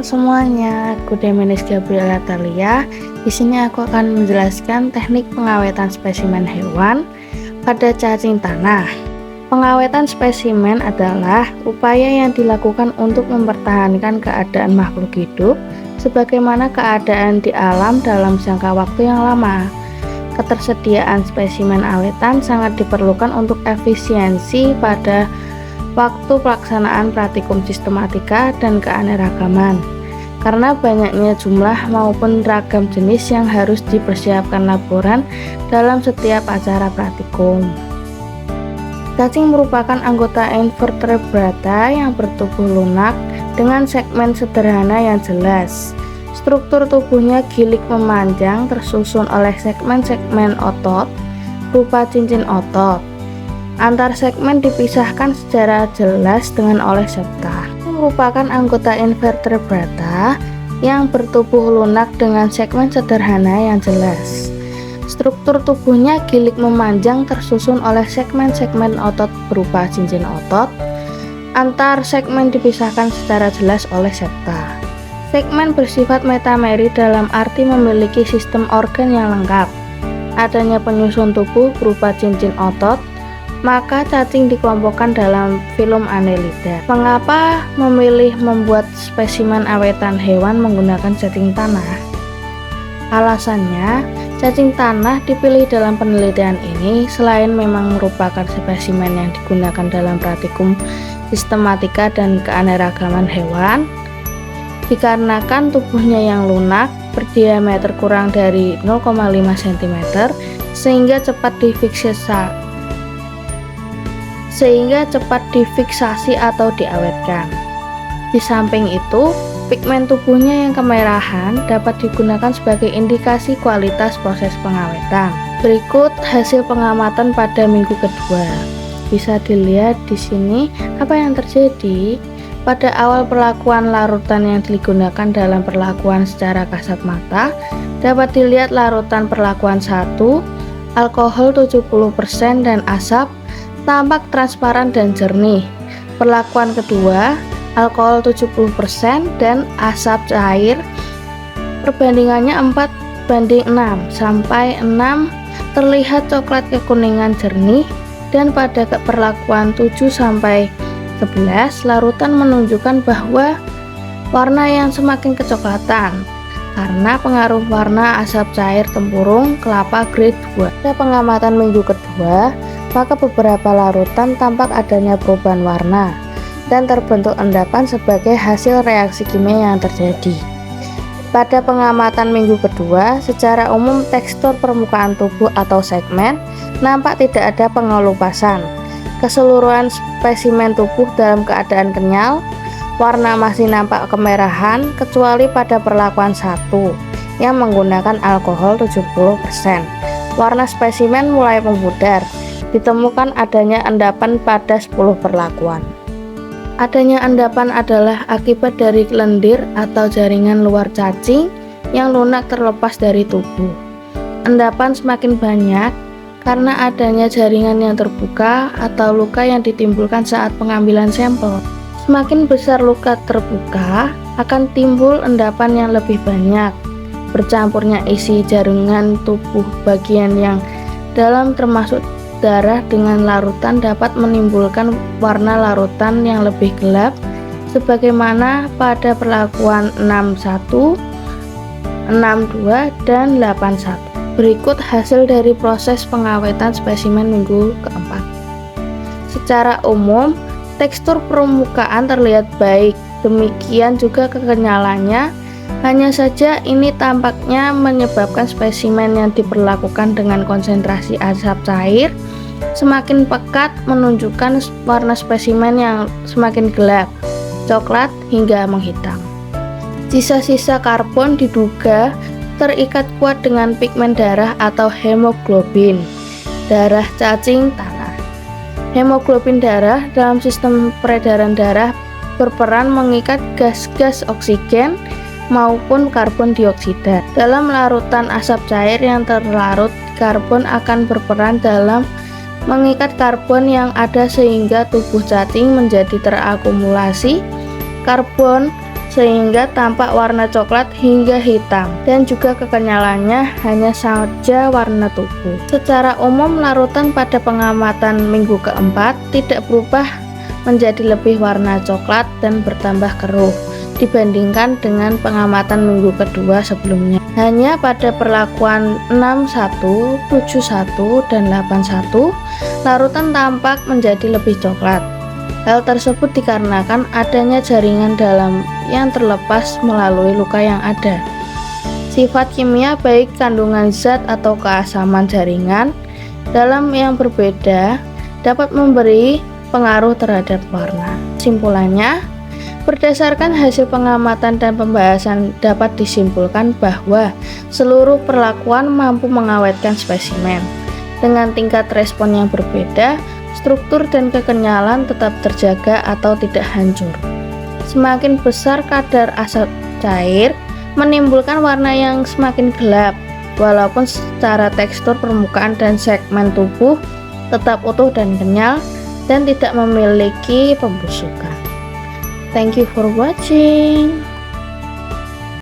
semuanya, aku Deminis Gabriela Thalia. Di sini aku akan menjelaskan teknik pengawetan spesimen hewan pada cacing tanah. Pengawetan spesimen adalah upaya yang dilakukan untuk mempertahankan keadaan makhluk hidup sebagaimana keadaan di alam dalam jangka waktu yang lama. Ketersediaan spesimen awetan sangat diperlukan untuk efisiensi pada waktu pelaksanaan praktikum sistematika dan keanekaragaman, karena banyaknya jumlah maupun ragam jenis yang harus dipersiapkan laboran dalam setiap acara praktikum. Cacing merupakan anggota invertebrata yang bertubuh lunak dengan segmen sederhana yang jelas. Struktur tubuhnya gilik memanjang tersusun oleh segmen-segmen otot berupa cincin otot. Antar segmen dipisahkan secara jelas dengan oleh septa. Merupakan anggota invertebrata yang bertubuh lunak dengan segmen sederhana yang jelas. Struktur tubuhnya gilik memanjang tersusun oleh segmen-segmen otot berupa cincin otot. Antar segmen dipisahkan secara jelas oleh septa. Segmen bersifat metameri dalam arti memiliki sistem organ yang lengkap. Adanya penyusun tubuh berupa cincin otot, maka cacing dikelompokkan dalam filum Annelida. Mengapa memilih membuat spesimen awetan hewan menggunakan cacing tanah? Alasannya, cacing tanah dipilih dalam penelitian ini selain memang merupakan spesimen yang digunakan dalam praktikum sistematika dan keanekaragaman hewan, dikarenakan tubuhnya yang lunak berdiameter kurang dari 0,5 cm sehingga cepat difiksasi atau diawetkan. Di samping itu, pigmen tubuhnya yang kemerahan dapat digunakan sebagai indikasi kualitas proses pengawetan. Berikut hasil pengamatan pada minggu kedua. Bisa dilihat di sini apa yang terjadi. Pada awal perlakuan larutan yang digunakan dalam perlakuan secara kasat mata, dapat dilihat larutan perlakuan 1, alkohol 70% dan asap tampak transparan dan jernih. Perlakuan kedua, alkohol 70% dan asap cair, perbandingannya 4:6 sampai 6 terlihat coklat kekuningan jernih, dan pada perlakuan 7 sampai 11 larutan menunjukkan bahwa warna yang semakin kecoklatan karena pengaruh warna asap cair tempurung kelapa grade 2. Pada pengamatan minggu kedua, maka beberapa larutan tampak adanya perubahan warna dan terbentuk endapan sebagai hasil reaksi kimia yang terjadi. Pada pengamatan minggu kedua, secara umum tekstur permukaan tubuh atau segmen nampak tidak ada pengelupasan. Keseluruhan spesimen tubuh dalam keadaan kenyal, warna masih nampak kemerahan kecuali pada perlakuan 1 yang menggunakan alkohol 70%. Warna spesimen mulai memudar. Ditemukan adanya endapan pada 10 perlakuan. Adanya endapan adalah akibat dari lendir atau jaringan luar cacing yang lunak terlepas dari tubuh. Endapan semakin banyak karena adanya jaringan yang terbuka atau luka yang ditimbulkan saat pengambilan sampel. Semakin besar luka terbuka, akan timbul endapan yang lebih banyak. Bercampurnya isi jaringan tubuh bagian yang dalam termasuk darah dengan larutan dapat menimbulkan warna larutan yang lebih gelap sebagaimana pada perlakuan 6.1, 6.2, dan 8.1. Berikut hasil dari proses pengawetan spesimen minggu keempat. Secara umum, tekstur permukaan terlihat baik, demikian juga kekenyalannya. Hanya saja ini tampaknya menyebabkan spesimen yang diperlakukan dengan konsentrasi asap cair semakin pekat menunjukkan warna spesimen yang semakin gelap, coklat hingga menghitam. Sisa-sisa karbon diduga terikat kuat dengan pigmen darah atau hemoglobin darah cacing tanah. Hemoglobin darah dalam sistem peredaran darah berperan mengikat gas-gas oksigen maupun karbon dioksida. Dalam larutan asap cair yang terlarut, karbon akan berperan dalam mengikat karbon yang ada sehingga tubuh cacing menjadi terakumulasi karbon sehingga tampak warna coklat hingga hitam, dan juga kekenyalannya hanya saja warna tubuh. Secara umum, larutan pada pengamatan minggu keempat tidak berubah menjadi lebih warna coklat dan bertambah keruh dibandingkan dengan pengamatan minggu kedua sebelumnya. Hanya pada perlakuan 61, 71, dan 81, larutan tampak menjadi lebih coklat. Hal tersebut dikarenakan adanya jaringan dalam yang terlepas melalui luka yang ada. Sifat kimia baik kandungan zat atau keasaman jaringan dalam yang berbeda dapat memberi pengaruh terhadap warna. Simpulannya, berdasarkan hasil pengamatan dan pembahasan dapat disimpulkan bahwa seluruh perlakuan mampu mengawetkan spesimen. Dengan tingkat respon yang berbeda, struktur dan kekenyalan tetap terjaga atau tidak hancur. Semakin besar kadar asap cair, menimbulkan warna yang semakin gelap, walaupun secara tekstur permukaan dan segmen tubuh tetap utuh dan kenyal dan tidak memiliki pembusukan. Thank you for watching.